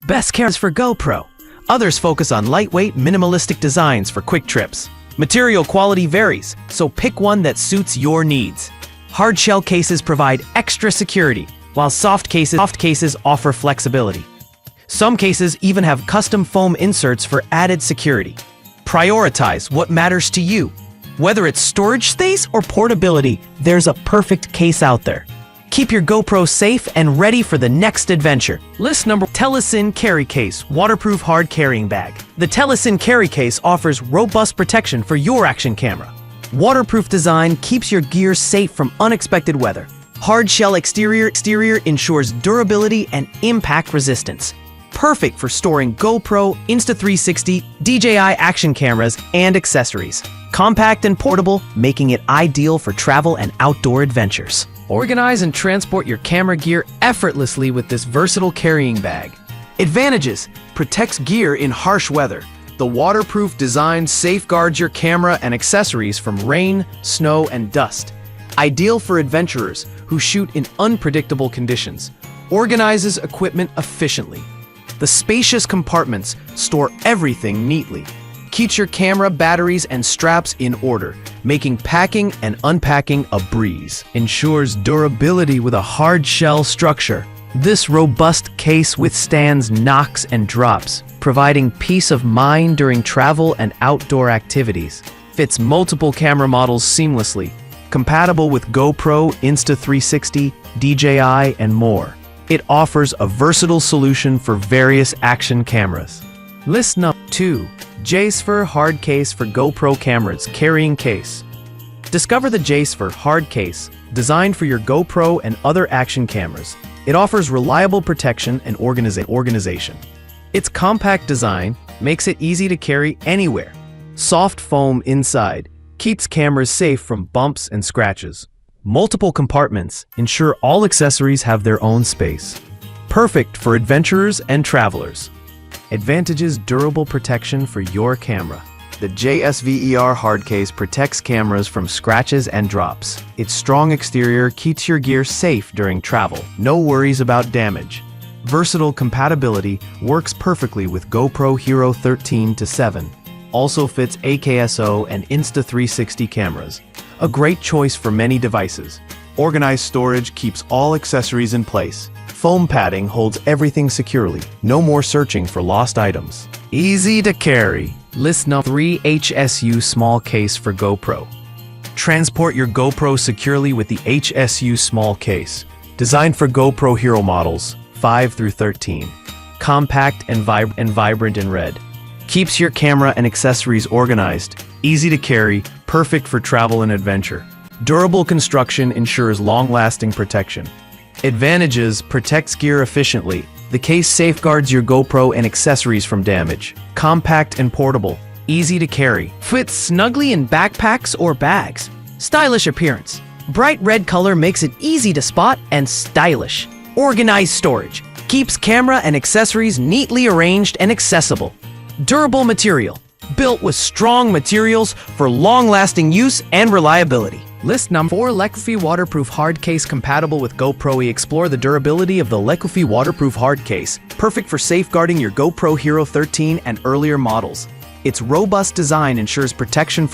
Best cameras for GoPro. Others focus on lightweight, minimalistic designs for quick trips. Material quality varies, so pick one that suits your needs. Hard shell cases provide extra security, while soft cases offer flexibility. Some cases even have custom foam inserts for added security. Prioritize what matters to you. Whether it's storage space or portability, there's a perfect case out there. Keep your GoPro safe and ready for the next adventure. List number: Telesin Carry Case Waterproof Hard Carrying Bag. The Telesin Carry Case offers robust protection for your action camera. Waterproof design keeps your gear safe from unexpected weather. Hard shell exterior ensures durability and impact resistance. Perfect for storing GoPro, Insta360, DJI action cameras, and accessories. Compact and portable, making it ideal for travel and outdoor adventures. Organize and transport your camera gear effortlessly with this versatile carrying bag. Advantages: protects gear in harsh weather. The waterproof design safeguards your camera and accessories from rain, snow, and dust. Ideal for adventurers who shoot in unpredictable conditions. Organizes equipment efficiently. The spacious compartments store everything neatly. Keeps your camera, batteries, and straps in order, making packing and unpacking a breeze. Ensures durability with a hard shell structure. This robust case withstands knocks and drops, providing peace of mind during travel and outdoor activities. Fits multiple camera models seamlessly. Compatible with GoPro, Insta360, DJI, and more. It offers a versatile solution for various action cameras. List number 2. JSphere Hard Case for GoPro Cameras Carrying Case. Discover the JSphere Hard Case, designed for your GoPro and other action cameras. It offers reliable protection and organization. Its compact design makes it easy to carry anywhere. Soft foam inside keeps cameras safe from bumps and scratches. Multiple compartments ensure all accessories have their own space. Perfect for adventurers and travelers. Advantages: durable protection for your camera. The JSVER hard case protects cameras from scratches and drops. Its strong exterior keeps your gear safe during travel. No worries about damage. Versatile compatibility works perfectly with GoPro Hero 13 to 7. Also fits AKSO and Insta360 cameras. A great choice for many devices. Organized storage keeps all accessories in place. Foam padding holds everything securely. No more searching for lost items. Easy to carry. List number 3. HSU Small Case for GoPro. Transport your GoPro securely with the HSU Small Case. Designed for GoPro Hero models 5 through 13. Compact and vibrant in red. Keeps your camera and accessories organized. Easy to carry, perfect for travel and adventure. Durable construction ensures long-lasting protection. Advantages: protects gear efficiently. The case safeguards your GoPro and accessories from damage. Compact and portable, easy to carry. Fits snugly in backpacks or bags. Stylish appearance. Bright red color makes it easy to spot and stylish. Organized storage. Keeps camera and accessories neatly arranged and accessible. Durable material. Built with strong materials for long-lasting use and reliability. List number 4. Lequify Waterproof Hard Case compatible with GoPro. We explore the durability of the Lequify Waterproof Hard Case, perfect for safeguarding your GoPro Hero 13 and earlier models. Its robust design ensures protection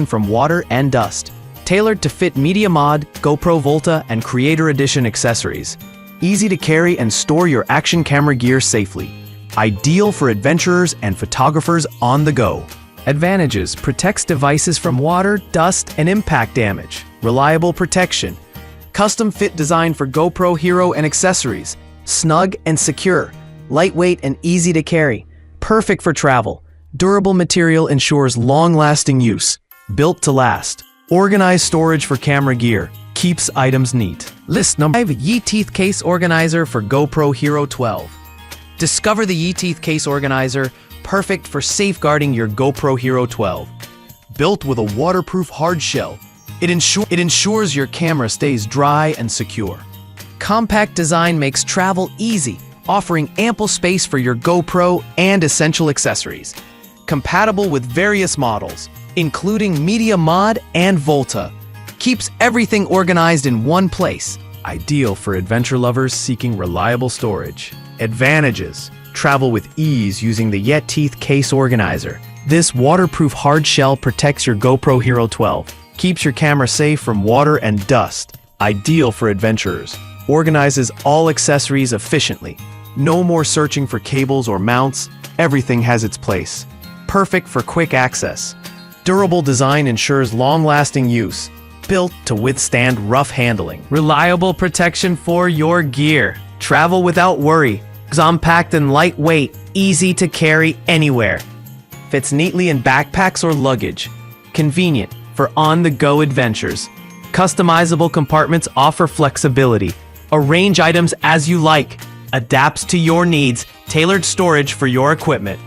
from water and dust. Tailored to fit Media Mod, GoPro Volta, and Creator Edition accessories. Easy to carry and store your action camera gear safely. Ideal for adventurers and photographers on the go. Advantages: protects devices from water, dust, and impact damage. Reliable protection. Custom fit design for GoPro Hero and accessories. Snug and secure. Lightweight and easy to carry. Perfect for travel. Durable material ensures long-lasting use. Built to last. Organized storage for camera gear. Keeps items neat. List number 5. Yeeteeth Case Organizer for GoPro Hero 12. Discover the Yeeteeth Case Organizer, perfect for safeguarding your GoPro Hero 12. Built with a waterproof hard shell, it ensures your camera stays dry and secure. Compact design makes travel easy, offering ample space for your GoPro and essential accessories. Compatible with various models, including Media Mod and Volta. Keeps everything organized in one place. Ideal for adventure lovers seeking reliable storage. Advantages: travel with ease using the Yet-Teeth Case Organizer. This waterproof hard shell protects your GoPro Hero 12, keeps your camera safe from water and dust. Ideal for adventurers. Organizes all accessories efficiently. No more searching for cables or mounts. Everything has its place. Perfect for quick access. Durable design ensures long-lasting use. Built to withstand rough handling. Reliable protection for your gear. Travel without worry. Compact and lightweight, easy to carry anywhere. Fits neatly in backpacks or luggage. Convenient for on-the-go adventures. Customizable compartments offer flexibility. Arrange items as you like. Adapts to your needs. Tailored storage for your equipment.